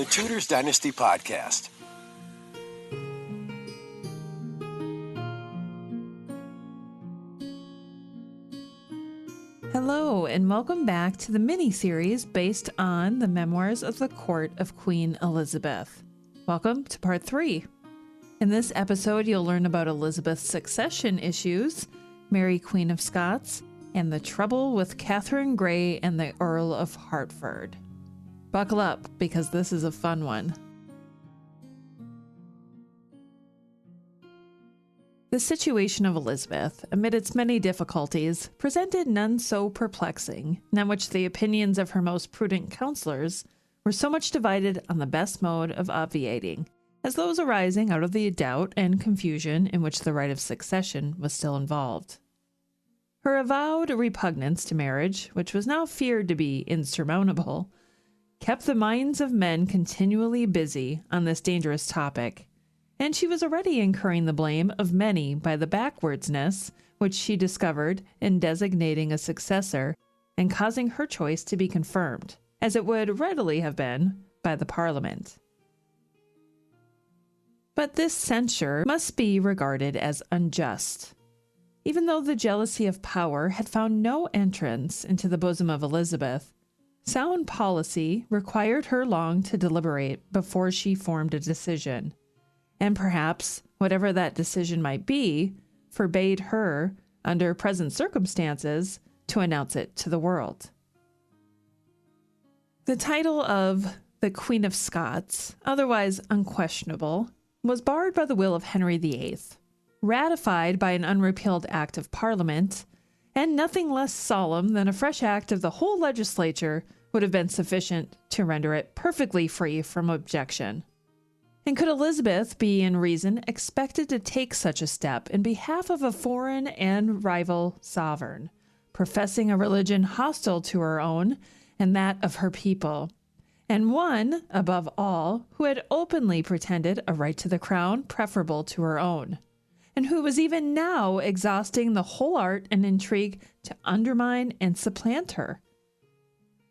the Tudors Dynasty podcast. Hello, and welcome back to the mini-series based on the memoirs of the court of Queen Elizabeth. Welcome to part 3. In this episode, you'll learn about Elizabeth's succession issues, Mary Queen of Scots, and the trouble with Catherine Grey and the Earl of Hertford. Buckle up, because this is a fun one. The situation of Elizabeth, amid its many difficulties, presented none so perplexing, in which the opinions of her most prudent counselors were so much divided on the best mode of obviating, as those arising out of the doubt and confusion in which the right of succession was still involved. Her avowed repugnance to marriage, which was now feared to be insurmountable, kept the minds of men continually busy on this dangerous topic, and she was already incurring the blame of many by the backwardsness which she discovered in designating a successor and causing her choice to be confirmed, as it would readily have been, by the Parliament. But this censure must be regarded as unjust. Even though the jealousy of power had found no entrance into the bosom of Elizabeth, sound policy required her long to deliberate before she formed a decision, and perhaps, whatever that decision might be, forbade her, under present circumstances, to announce it to the world. The title of the Queen of Scots, otherwise unquestionable, was barred by the will of Henry VIII, ratified by an unrepealed Act of Parliament, and nothing less solemn than a fresh act of the whole legislature would have been sufficient to render it perfectly free from objection. And could Elizabeth be in reason expected to take such a step in behalf of a foreign and rival sovereign, professing a religion hostile to her own and that of her people, and one, above all, who had openly pretended a right to the crown preferable to her own, and who was even now exhausting the whole art and intrigue to undermine and supplant her?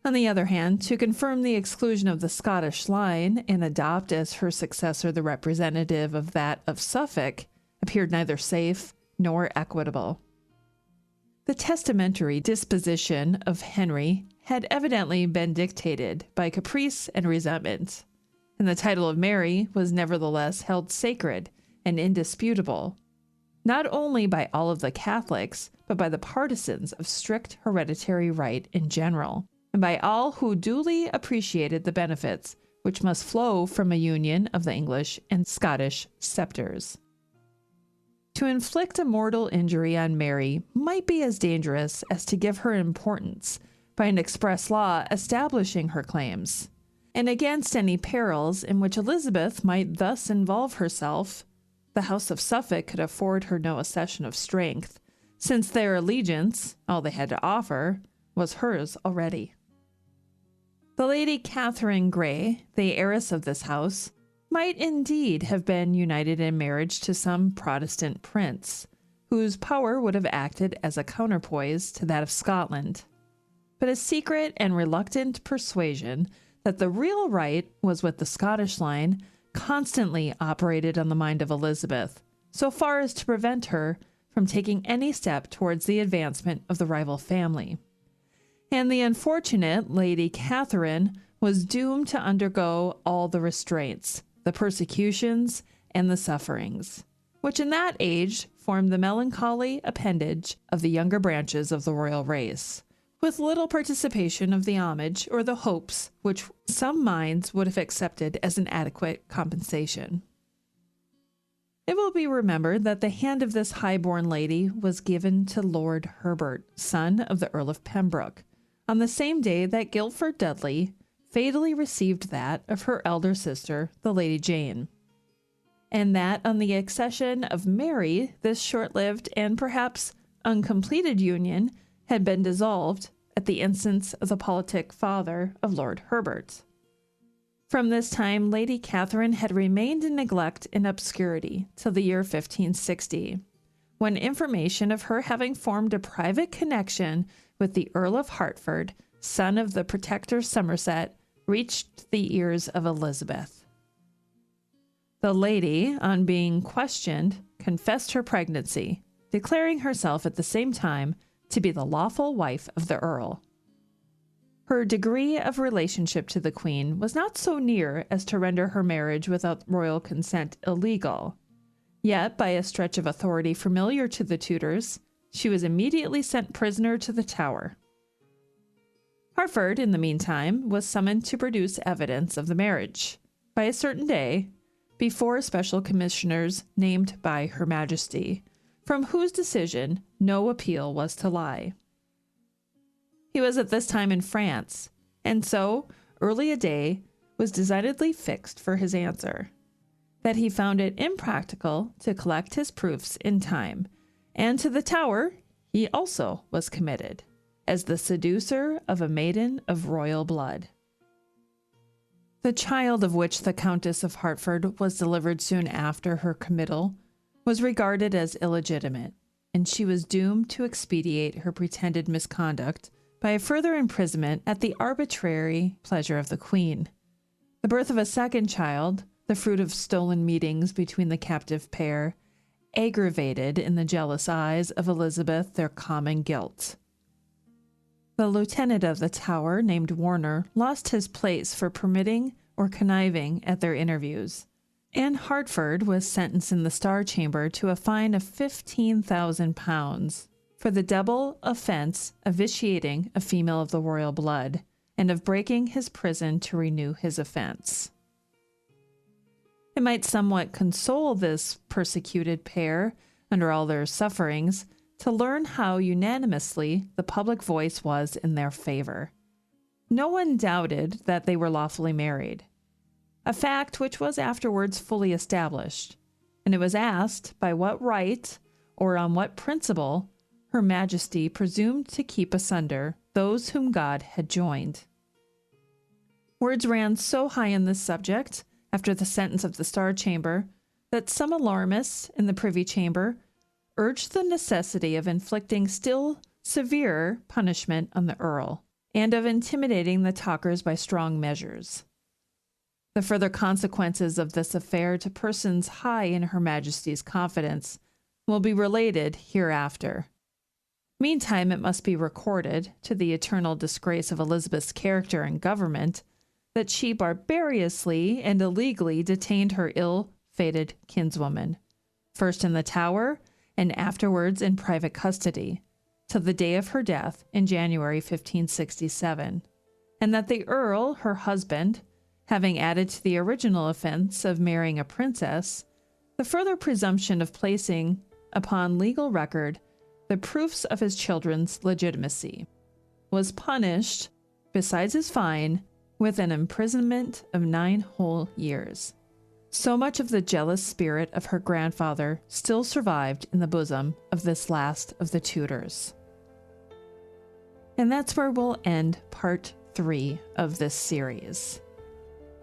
On the other hand, to confirm the exclusion of the Scottish line and adopt as her successor the representative of that of Suffolk appeared neither safe nor equitable. The testamentary disposition of Henry had evidently been dictated by caprice and resentment, and the title of Mary was nevertheless held sacred and indisputable, not only by all of the Catholics, but by the partisans of strict hereditary right in general, and by all who duly appreciated the benefits which must flow from a union of the English and Scottish scepters. To inflict a mortal injury on Mary might be as dangerous as to give her importance by an express law establishing her claims, and against any perils in which Elizabeth might thus involve herself, the House of Suffolk could afford her no accession of strength, since their allegiance, all they had to offer, was hers already. The Lady Catherine Grey, the heiress of this house, might indeed have been united in marriage to some Protestant prince, whose power would have acted as a counterpoise to that of Scotland. But a secret and reluctant persuasion that the real right was with the Scottish line constantly operated on the mind of Elizabeth, so far as to prevent her from taking any step towards the advancement of the rival family. And the unfortunate Lady Catherine was doomed to undergo all the restraints, the persecutions, and the sufferings, which in that age formed the melancholy appendage of the younger branches of the royal race, with little participation of the homage or the hopes which some minds would have accepted as an adequate compensation. It will be remembered that the hand of this high-born lady was given to Lord Herbert, son of the Earl of Pembroke, on the same day that Guildford Dudley fatally received that of her elder sister, the Lady Jane, and that on the accession of Mary, this short-lived and perhaps uncompleted union had been dissolved at the instance of the politic father of Lord Herbert. From this time, Lady Catherine had remained in neglect and obscurity till the year 1560, when information of her having formed a private connection with the Earl of Hertford, son of the Protector Somerset, reached the ears of Elizabeth. The lady, on being questioned, confessed her pregnancy, declaring herself at the same time to be the lawful wife of the Earl. Her degree of relationship to the Queen was not so near as to render her marriage without royal consent illegal. Yet, by a stretch of authority familiar to the Tudors, she was immediately sent prisoner to the Tower. Hertford, in the meantime, was summoned to produce evidence of the marriage by a certain day before special commissioners named by Her Majesty, from whose decision no appeal was to lie. He was at this time in France, and so early a day was designedly fixed for his answer, that he found it impractical to collect his proofs in time, and to the Tower he also was committed, as the seducer of a maiden of royal blood. The child of which the Countess of Hertford was delivered soon after her committal was regarded as illegitimate, and she was doomed to expiate her pretended misconduct by a further imprisonment at the arbitrary pleasure of the Queen. The birth of a second child, the fruit of stolen meetings between the captive pair, aggravated in the jealous eyes of Elizabeth their common guilt. The lieutenant of the Tower, named Warner, lost his place for permitting or conniving at their interviews, and Hertford was sentenced in the Star Chamber to a fine of £15,000 for the double offense of vitiating a female of the royal blood and of breaking his prison to renew his offense. It might somewhat console this persecuted pair, under all their sufferings, to learn how unanimously the public voice was in their favor. No one doubted that they were lawfully married, a fact which was afterwards fully established, and it was asked by what right or on what principle Her Majesty presumed to keep asunder those whom God had joined. Words ran so high on this subject after the sentence of the Star Chamber that some alarmists in the Privy Chamber urged the necessity of inflicting still severer punishment on the Earl, and of intimidating the talkers by strong measures. The further consequences of this affair to persons high in Her Majesty's confidence will be related hereafter. Meantime, it must be recorded, to the eternal disgrace of Elizabeth's character and government, that she barbarously and illegally detained her ill-fated kinswoman, first in the Tower and afterwards in private custody, till the day of her death in January 1567, and that the Earl, her husband, having added to the original offense of marrying a princess, the further presumption of placing upon legal record the proofs of his children's legitimacy, was punished, besides his fine, with an imprisonment of 9 whole years. So much of the jealous spirit of her grandfather still survived in the bosom of this last of the Tudors. And that's where we'll end part 3 of this series.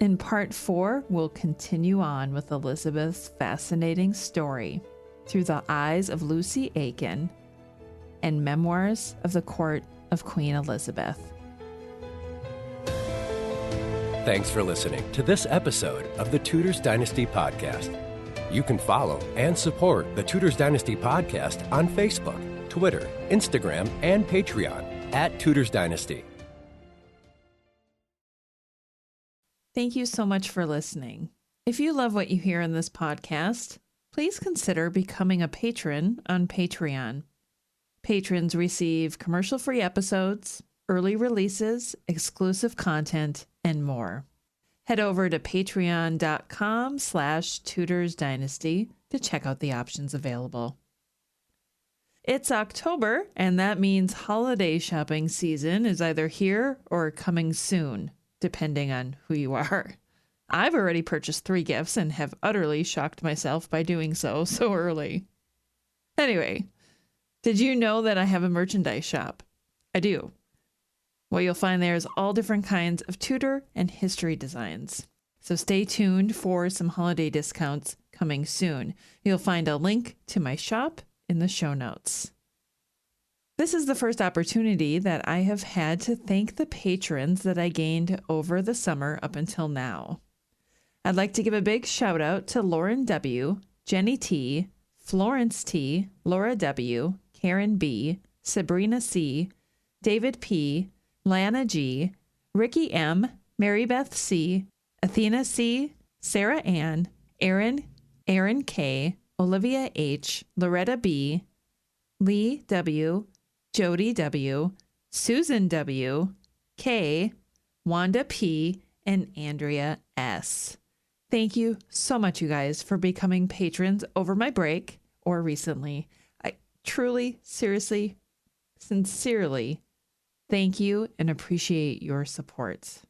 In part 4, we'll continue on with Elizabeth's fascinating story through the eyes of Lucy Aikin and Memoirs of the Court of Queen Elizabeth. Thanks for listening to this episode of the Tudors Dynasty Podcast. You can follow and support the Tudors Dynasty Podcast on Facebook, Twitter, Instagram, and Patreon at Tudors Dynasty. Thank you so much for listening. If you love what you hear in this podcast, please consider becoming a patron on Patreon. Patrons receive commercial-free episodes, early releases, exclusive content, and more. Head over to patreon.com/tudorsdynasty to check out the options available. It's October, and that means holiday shopping season is either here or coming soon, depending on who you are. I've already purchased 3 gifts and have utterly shocked myself by doing so early. Anyway, did you know that I have a merchandise shop? I do. What you'll find there is all different kinds of Tudor and history designs. So stay tuned for some holiday discounts coming soon. You'll find a link to my shop in the show notes. This is the first opportunity that I have had to thank the patrons that I gained over the summer up until now. I'd like to give a big shout out to Lauren W., Jenny T., Florence T., Laura W., Karen B., Sabrina C., David P., Lana G., Ricky M., Mary Beth C., Athena C., Sarah Ann, Aaron K., Olivia H., Loretta B., Lee W., Jody W., Susan W., K., Wanda P., and Andrea S. Thank you so much, you guys, for becoming patrons over my break or recently. I truly, seriously, sincerely thank you and appreciate your support.